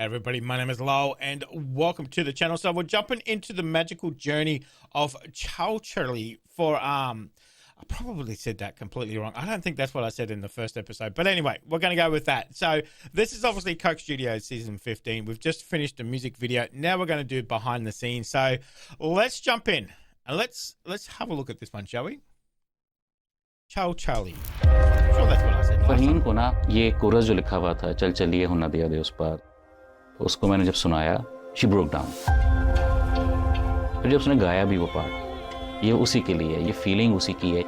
Everybody, my name is Lowell and welcome to the channel. So we're jumping into the magical journey of Chowchurli for I probably said that completely wrong. I don't think that's what I said in the first episode, but anyway, we're going to go with that. So this is obviously Coke Studios season 15. We've just finished a music video. Now we're going to do behind the scenes. So let's jump in and let's have a look at this one, shall we? Chowchurli. I'm sure that's what I said. Faheem को ना ये coarse जो लिखा हुआ था चल चलिए हो ना दिया दे उस पर, उसको मैंने जब सुनाया शी ब्रोक डाउन। फिर जब उसने गाया भी वो पार्ट, ये उसी के लिए, ये फीलिंग उसी की है।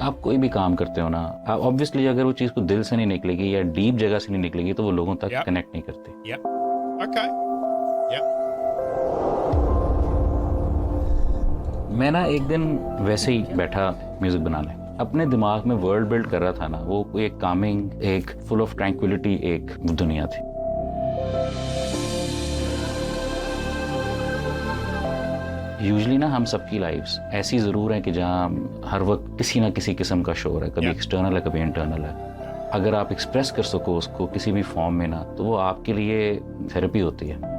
आप कोई भी काम करते हो ना, आप ऑब्वियसली अगर वो चीज़ को दिल से नहीं निकलेगी या डीप जगह से नहीं निकलेगी तो वो लोगों तक कनेक्ट नहीं करती। Okay. मैं ना एक दिन वैसे ही बैठा म्यूजिक बनाने, अपने दिमाग में वर्ल्ड बिल्ड कर रहा था ना, वो एक कामिंग, एक फुल ऑफ ट्रैंक्विलिटी एक दुनिया थी। यूजुअली ना हम सबकी लाइफ्स ऐसी ज़रूर है कि जहाँ हर वक्त किसी ना किसी किस्म का शोर है, कभी एक्सटर्नल है कभी इंटरनल है। अगर आप एक्सप्रेस कर सको उसको किसी भी फॉर्म में ना, तो वो आपके लिए थेरेपी होती है।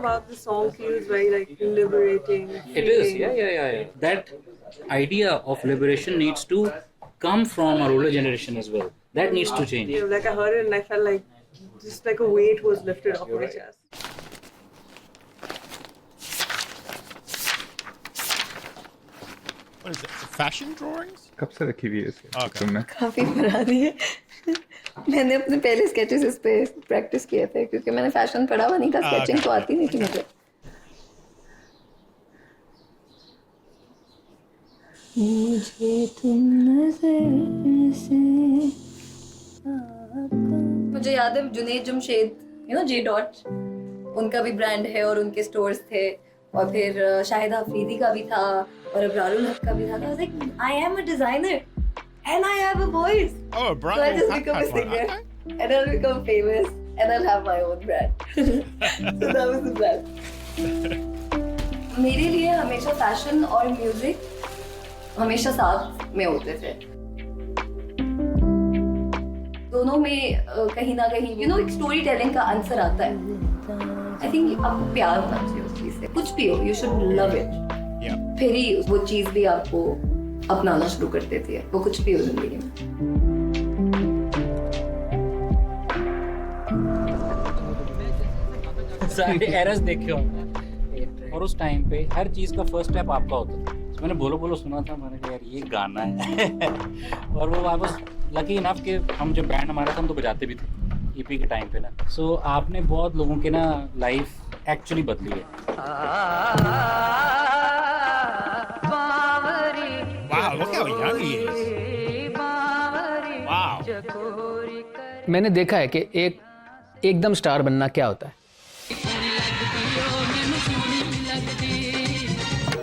About the song feels very like liberating. It is, yeah. That idea of liberation needs to come from our older generation as well. That needs to change. Yeah, like I heard it and I felt like just like a weight was lifted off my chest. What is it? Fashion drawings? कब से रखी हुई है इसके तुमने? काफी पुरानी है। मैंने अपने पहले स्केचेस इस पे प्रैक्टिस किए थे क्योंकि मैंने फैशन पढ़ा हुआ नहीं था, स्केचिंग तो आती नहीं थी मुझे। मुझे तुम नजर से मुझे याद है जुनैद जमशेद, जे डॉट, उनका भी ब्रांड है और उनके स्टोर्स थे, और फिर शाहिदा अफरीदी का भी था और अबरारुल हक का भी था। I was like, I am a designer and I have a voice. Oh, a brand. So I just become a singer and I'll become famous and I'll have my own brand. So that was the plan. मेरे लिए हमेशा fashion और music हमेशा साथ में होते थे। दोनों में कहीं ना कहीं एक स्टोरी टेलिंग का आंसर आता है। आई थिंक आपको प्यार होना चाहिए उस चीज से, कुछ भी हो, यू शुड लव इट। फिर ही वो चीज भी आपको अपनाना शुरू कर देती है, वो कुछ भी हो जिंदगी में। सारे एरर्स देखे होंगे और उस टाइम पे हर चीज़ का फर्स्ट स्टेप आपका होता था। मैंने बोलो सुना था, मैंने कहा यार ये गाना है और वो वापस लकी इनफ कि हम जब बैंड हमारा था हम तो बजाते भी थे ईपी के टाइम पे ना। सो आपने बहुत लोगों की ना लाइफ एक्चुअली बदली है। Wow, look how young he is. Wow. मैंने देखा है कि एकदम स्टार बनना क्या होता है।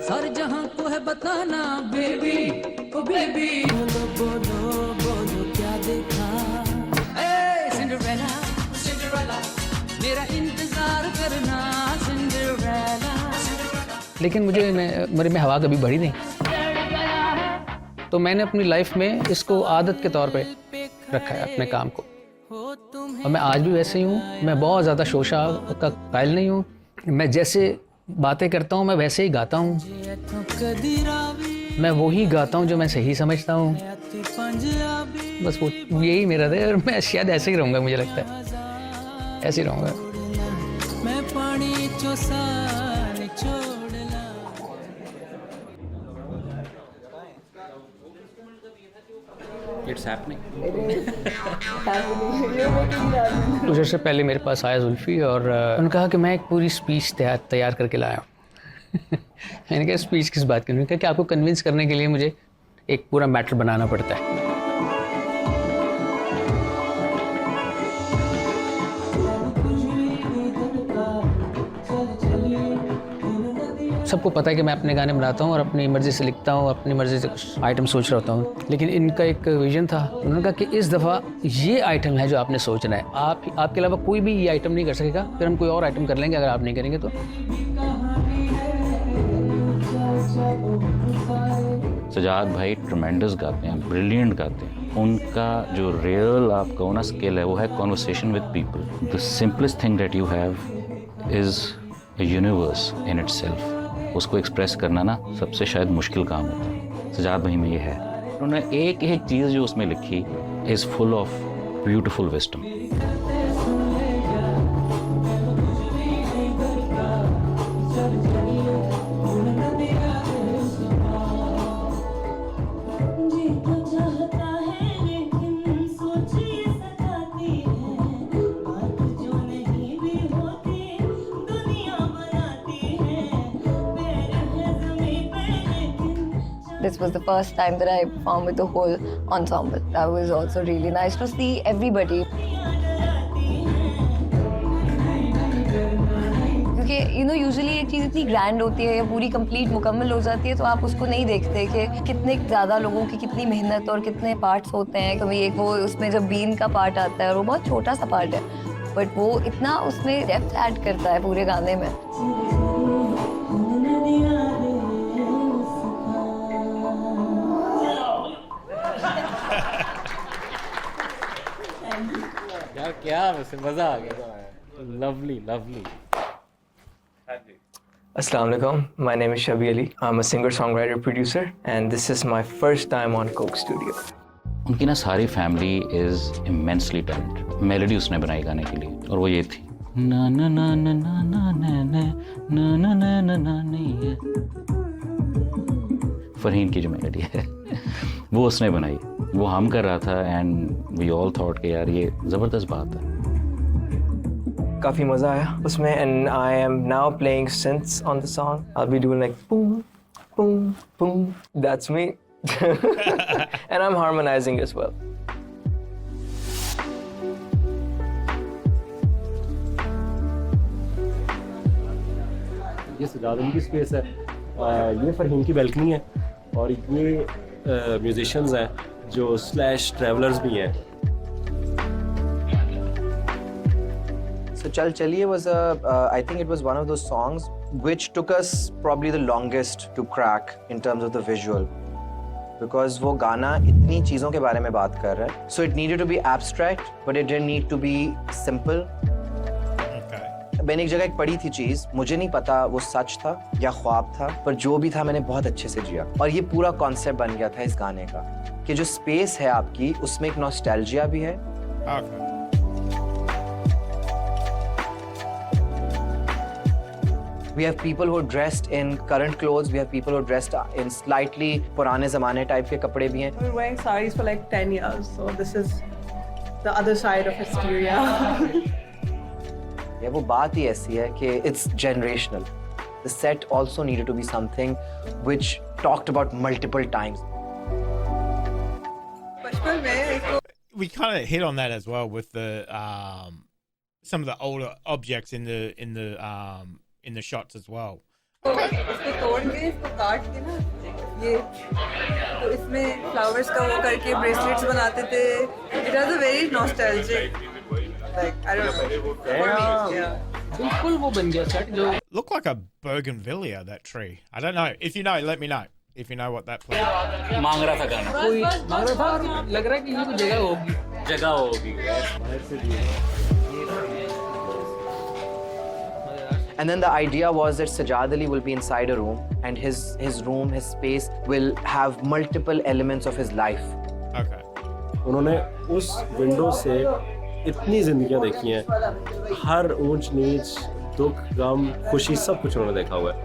सर जहां को है बताना बेबी, ओ बेबी, बोलो क्या देखा, ए सिंड्रेला सिंड्रेला, मेरा इंतजार करना सिंड्रेला। लेकिन मेरे में हवा कभी बढ़ी नहीं, तो मैंने अपनी लाइफ में इसको आदत के तौर पे रखा है अपने काम को, और मैं आज भी वैसे ही हूँ। मैं बहुत ज़्यादा शोशा का कायल नहीं हूँ। मैं जैसे बातें करता हूँ मैं वैसे ही गाता हूँ। मैं वही गाता हूँ जो मैं सही समझता हूँ। बस वो यही मेरा है और मैं शायद ऐसे ही रहूँगा, मुझे लगता है ऐसे ही रहूँगा। मैं पानी It's happening. क्लोजर से पहले मेरे पास आया जुल्फी और उन्होंने कहा कि मैं एक पूरी स्पीच तैयार करके लाया हूँ। मैंने कहा स्पीच किस बात की? उन्होंने कहा कि आपको कन्विंस करने के लिए मुझे एक पूरा मैटर बनाना पड़ता है। सबको पता है कि मैं अपने गाने बनाता हूँ और अपनी मर्ज़ी से लिखता हूँ, अपनी मर्ज़ी से कुछ आइटम सोच रहा होता हूँ, लेकिन इनका एक विजन था। उन्होंने कहा कि इस दफ़ा ये आइटम है जो आपने सोचना है, आपके अलावा कोई भी ये आइटम नहीं कर सकेगा, फिर हम कोई और आइटम कर लेंगे अगर आप नहीं करेंगे तो। सजाद भाई ट्रमेंडस गाते हैं, ब्रिलियंट गाते हैं। उनका जो रियल आपका ना स्किल है वो है conversation with people. The simplest thing that you have is a universe in itself. उसको एक्सप्रेस करना ना सबसे शायद मुश्किल काम होता है। सजाद भाई में ये है। उन्होंने एक एक चीज़ जो उसमें लिखी is full of beautiful wisdom. This was the first time that I performed with the whole ensemble. That was also really nice to see everybody. क्योंकि यूजुअली एक चीज़ इतनी ग्रैंड होती है या पूरी कंप्लीट मुकम्मल हो जाती है तो आप उसको नहीं देखते कि कितने ज़्यादा लोगों की कितनी मेहनत और कितने पार्ट्स होते हैं। कभी एक वो उसमें जब बीन का पार्ट आता है और वो बहुत छोटा सा पार्ट है, बट वो इतना उसमें डेप्थ ऐड करता है पूरे गाने में। क्या वैसे मज़ा आ गया। Lovely lovely. Assalamu alaikum. My name is Shabi Ali. I'm a singer, songwriter, producer, and this is my first time on Coke Studio. उनकी ना सारी family is immensely talented. Melody उसने बनाई गाने के लिए और वो ये थी ना ना ना ना ना ना ना ना ना ना ना ना ना। फरहीन की जो मेलोडी है वो उसने बनाई, वो हम कर रहा था एंड वी ऑल थॉट कि यार ये ज़बरदस्त बात है। काफ़ी मज़ा आया उसमें, and I am now playing synths on the song. I'll be doing like boom, boom, boom. That's me. And I'm harmonizing as well. ये सजाद की स्पेस है, ये फरहीन की बैल्कनी है और ये म्यूजिशियंस हैं जो स्लैश ट्रैवलर्स भी हैं। So Chal Chaliye was I think it was one of those songs which took us probably the longest to crack in terms of the visual, because वो गाना इतनी चीज़ों के बारे में बात कर रहा है. So it needed to be abstract, but it didn't need to be simple. मैंने एक जगह एक पढ़ी थी चीज़, मुझे नहीं पता वो सच था या ख्वाब था, पर जो भी था मैंने बहुत अच्छे से जिया और ये पूरा कॉन्सेप्ट बन गया था इस गाने का कि जो स्पेस है आपकी उसमें एक नॉस्टैल्जिया भी है. We have people who are dressed in current clothes. We have people who are dressed in slightly पुराने ज़माने टाइप के कपड़े भी हैं. We're wearing sarees for like 10 years, so this is the other side of hysteria. ये वो बात ही ऐसी है कि it's generational. The set also needed to be something which talked about multiple times. We kind of hit on that as well with the some of the older objects in the shots as well. इसको तोड़ के इसको काट के ना ये तो इसमें फ्लावर्स का वो करके ब्रेसलेट्स बनाते थे. It was a very nostalgic, like I don't know, for me, yeah. बिल्कुल वो बन गया सेट जो Look like a bougainvillea, that tree. I don't know. If you know, let me know. If you know what that plant. मांग रहा था गाना, कोई मांग रहा था और लग रहा है कि ये कोई जगह होगी. And then the idea was that Sajad Ali will be inside a room, and his room, his space will have multiple elements of his life. Okay. उन्होंने उस विंडो से इतनी जिंदगियां देखी हैं, हर ऊंच नीच, दुख, गम, खुशी, सब कुछ उन्होंने देखा हुआ है.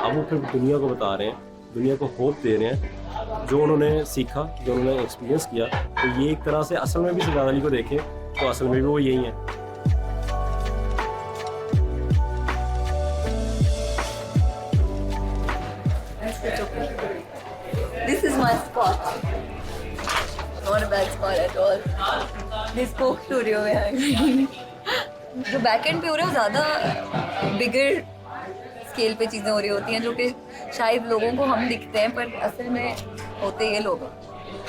अब वो फिर दुनिया को बता रहे हैं, दुनिया को होप दे रहे हैं, जो उन्होंने सीखा, जो उन्होंने एक्सपीरियंस किया. तो ये एक तरह से असल में भी सजाद अली को देखें तो असल में भी वो यही है. This is my spot. Not a bad spot at all. This Coke Studio में है. जो बैक एंड पे हो रहा है ज़्यादा बिगर स्केल पे चीज़ें हो रही होती हैं जो कि शायद लोगों को हम दिखते हैं पर असल में होते ये लोग हैं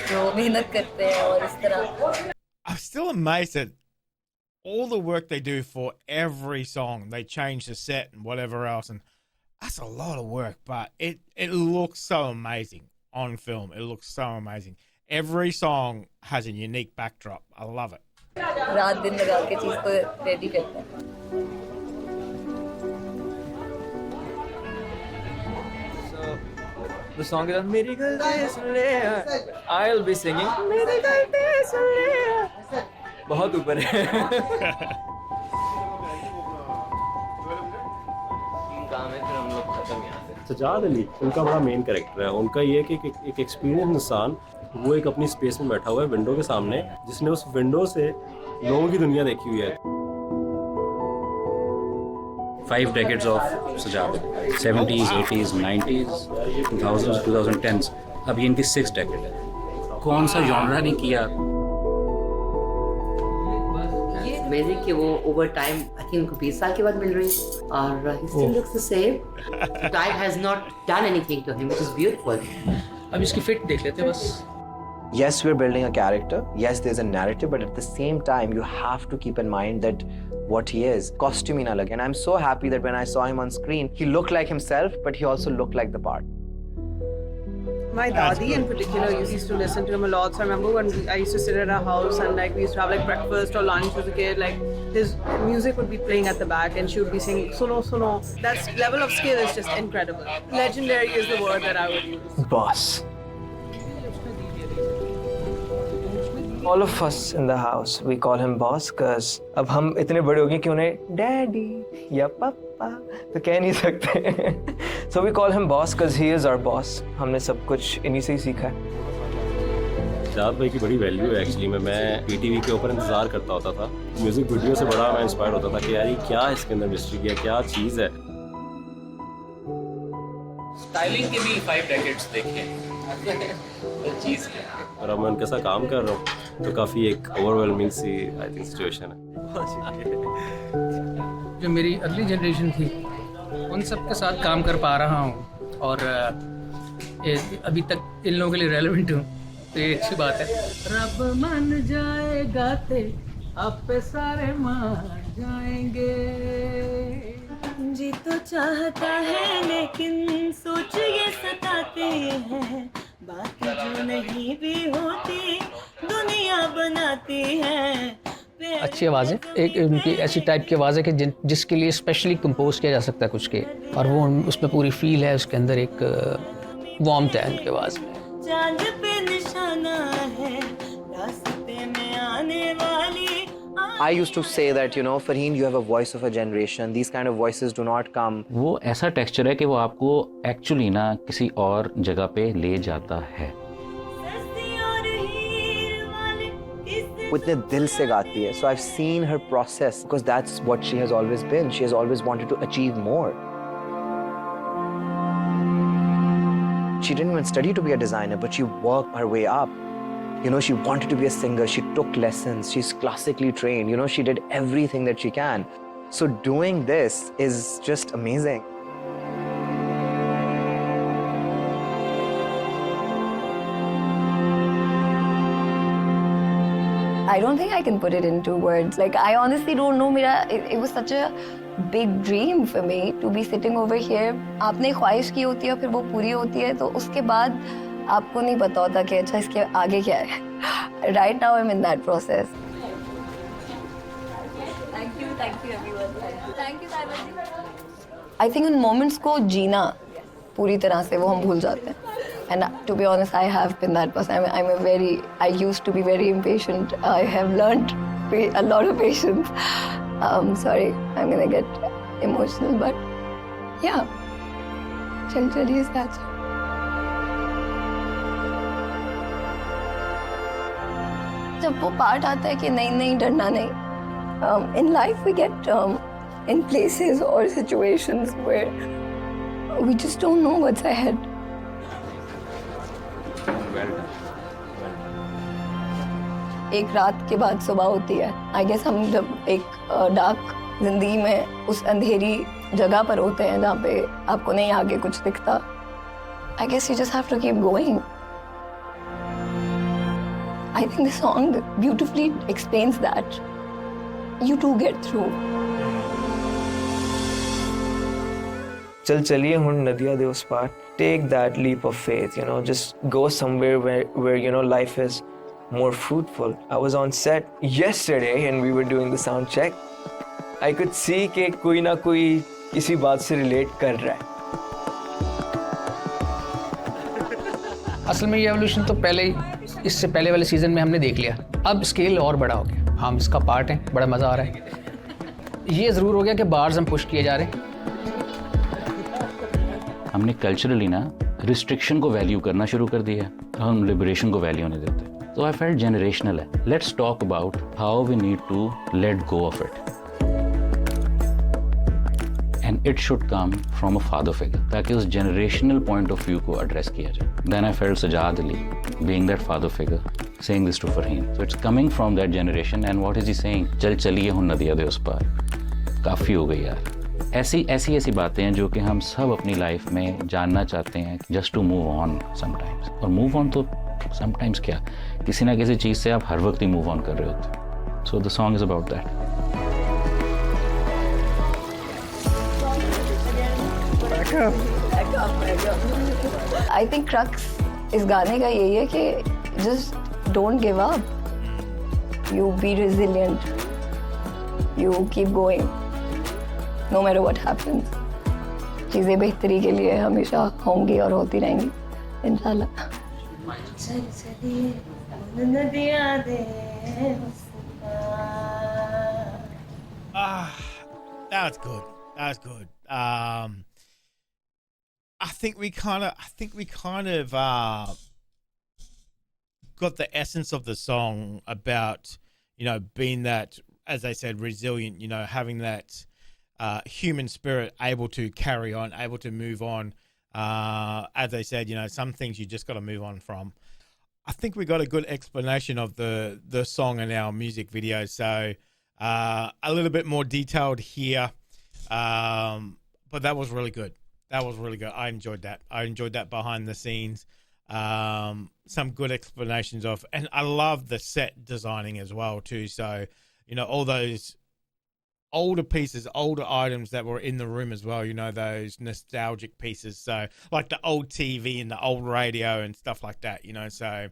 जो मेहनत करते हैं और इस तरह. I'm still amazed at all the work they do for every song. They change the set and whatever else, and that's a lot of work, but it looks so amazing on film. It looks so amazing. Every song has a unique backdrop. I love it. रात दिन लगा के चीज़ को ready करते हैं. The song is मेरी गलती सुन ले. I'll be singing मेरी गलती सुन ले. बहुत ऊपर है. सजाद अली उनका बड़ा मेन कैरेक्टर है. उनका ये है कि एक एक्सपीरियंस इंसान वो एक अपनी स्पेस में बैठा हुआ है विंडो के सामने, जिसने उस विंडो से लोगों की दुनिया देखी हुई है. 5 decades of Sajjad, 70s, 80s, 90s, 2000s, 2010s. अब ये इनकी 6th decade है. कौन सा जॉनरा नहीं किया. अमेजिंग कि वो ओवर टाइम आई थिंक उनको 20 साल के बाद मिल रही है और ही still looks the same. Time has not done anything to him which is beautiful. अब इसकी फिट देख लेते हैं बस. Yes, we're building a character. Yes, there's a narrative, but at the same time, you have to keep in mind that what he is. Costume ही ना लगे. And I'm so happy that when I saw him on screen, he looked like himself, but he also looked like the part. My dadi in particular used to listen to him a lot. So I remember when I used to sit at our house and like we used to have like breakfast or lunch as a kid. Like his music would be playing at the back and she would be singing "Suno Suno." That level of skill is just incredible. Legendary is the word that I would use. Boss. All of us in the house, we call him boss because अब हम इतने बड़े हो गए कि उन्हें daddy या पापा तो कह नहीं सकते. So we call him boss because he is our boss. हमने सब कुछ इन्हीं से ही सीखा है. सजाद भाई की बड़ी वैल्यू है एक्चुअली में. मैं PTV के ऊपर इंतजार करता होता था. म्यूजिक वीडियो से बड़ा मैं इंस्पायर होता था कि यार ये क्या इसके अंदर मिस्ट्री है, क्या चीज़ है. स्टाइलिंग के भी 5 decades देखे चीज़ है. और अब मैं उनके साथ काम कर रहा हूँ तो काफ़ी एक ओवरवेलमिंग सी आई थिंक सिचुएशन है. जो मेरी अगली जनरेशन थी उन सब के साथ काम कर पा रहा हूँ और अभी तक इन लोगों के लिए रेलेवेंट हूँ तो ये अच्छी बात है. रब मान जाएगा ते आप पे सारे मान जाएंगे. जी तो चाहता है लेकिन सोच ये सताते हैं बात जो नहीं भी होती दुनिया बनाती है. अच्छी आवाज़ है. एक उनकी ऐसी टाइप की आवाज़ है कि जिसके लिए स्पेशली कंपोज किया जा सकता है कुछ के और वो उसमें पूरी फील है. उसके अंदर एक वार्मथ है उनकी आवाज़ में. चांद पे निशाना है रास्ते में आने वाली. I used to say that, you know, Farheen, you have a voice of a generation. These kind of voices do not come. वो ऐसा टेक्सचर है कि वो आपको एक्चुअली ना किसी और जगह पे ले जाता है. वो इतने दिल से गाती है. So I've seen her process because that's what she has always been. She has always wanted to achieve more. She didn't even study to be a designer, but she worked her way up. You know, she wanted to be a singer. She took lessons. She's classically trained. You know, she did everything that she can. So doing this is just amazing. I don't think I can put it into words. Like, I honestly don't know. It was such a big dream for me to be sitting over here. आपने ख्वाहिश की होती है फिर वो पूरी होती है तो उसके बाद आपको नहीं पता होता कि अच्छा इसके आगे क्या है. Right now I'm in that process. Thank you everyone. Thank you Saibal. I think in moments को जीना पूरी तरह से वो हम भूल जाते हैं. And to be honest, I have been that person. I used to be very impatient. I have learned a lot of patience. Sorry, I'm gonna get emotional, but yeah. Chaliye is that. जब वो part आता है कि नहीं डरना नहीं. In life we get in places or situations where we just don't know what's ahead. एक रात के बाद सुबह होती है. आई गेस हम जब एक डार्क जिंदगी में उस अंधेरी जगह पर होते हैं जहाँ पे आपको नहीं आगे कुछ दिखता, I guess you just have to keep going. I think the song beautifully explains that. You do get through. चल चलिए हुन नदियाँ दे उस पार. Take that leap of faith, you know, just go somewhere where you know life is more fruitful. I was on set yesterday and we were doing the sound check. I could see कि कोई ना कोई इसी बात से relate कर रहा है. असल में ये एवोल्यूशन तो पहले ही इससे पहले वाले सीजन में हमने देख लिया. अब स्केल और बड़ा हो गया. हम इसका पार्ट हैं, बड़ा मज़ा आ रहा है. ये ज़रूर हो गया कि बार्स हम पुश किए जा रहे हैं. हमने कल्चरली ना रिस्ट्रिक्शन को वैल्यू करना शुरू कर दिया है, हम लिबरेशन को वैल्यू नहीं देते. तो आई फेल्ट जनरेशनल है. Let's talk about how we need to let go of it, and it should come from a father figure, ताकि उस जनरेशनल पॉइंट ऑफ व्यू को एड्रेस किया जाए. Then I felt Sajad Ali being that father figure saying this to Farheen. So it's coming from that generation, and what is he saying? चल चलिए हुन नदियाँ दे उस पार. काफ़ी हो गई यार. ऐसी बातें हैं जो कि हम सब अपनी लाइफ में जानना चाहते हैं, just to move on sometimes. और मूव ऑन तो समटाइम्स क्या, किसी ना किसी चीज़ से आप हर वक्त ही मूव ऑन कर रहे होते. So the song is about that. I think crux इस गाने का यही है कि just don't give up. You be resilient. You keep going. No matter what happens. चीज़ें बेहतरी के लिए हमेशा होंगी और होती रहेंगी इंशाल्लाह. That's good. That's good. I think we kind of got the essence of the song about, you know, being that, as they said, resilient, you know, having that human spirit, able to carry on, able to move on. As they said, you know, some things you just got to move on from. I think we got a good explanation of the song in our music video. So a little bit more detailed here. But that was really good. That was really good. I enjoyed that. I enjoyed that behind the scenes. Some good explanations of, and I love the set designing as well too. So, you know, all those older pieces, older items that were in the room as well, you know, those nostalgic pieces. So like the old TV and the old radio and stuff like that, you know, so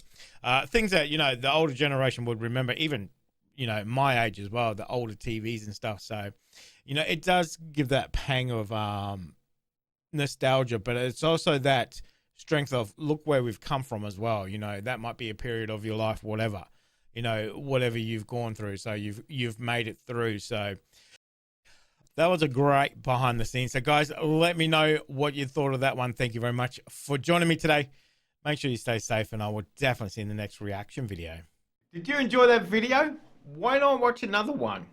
things that, you know, the older generation would remember, even, you know, my age as well, the older TVs and stuff. So, you know, it does give that pang of nostalgia, but it's also that strength of look where we've come from as well. You know, that might be a period of your life, whatever, you know, whatever you've gone through. So you've made it through. So that was a great behind the scenes. So guys, let me know what you thought of that one. Thank you very much for joining me today. Make sure you stay safe, and I will definitely see you in the next reaction video. Did you enjoy that video? Why not watch another one?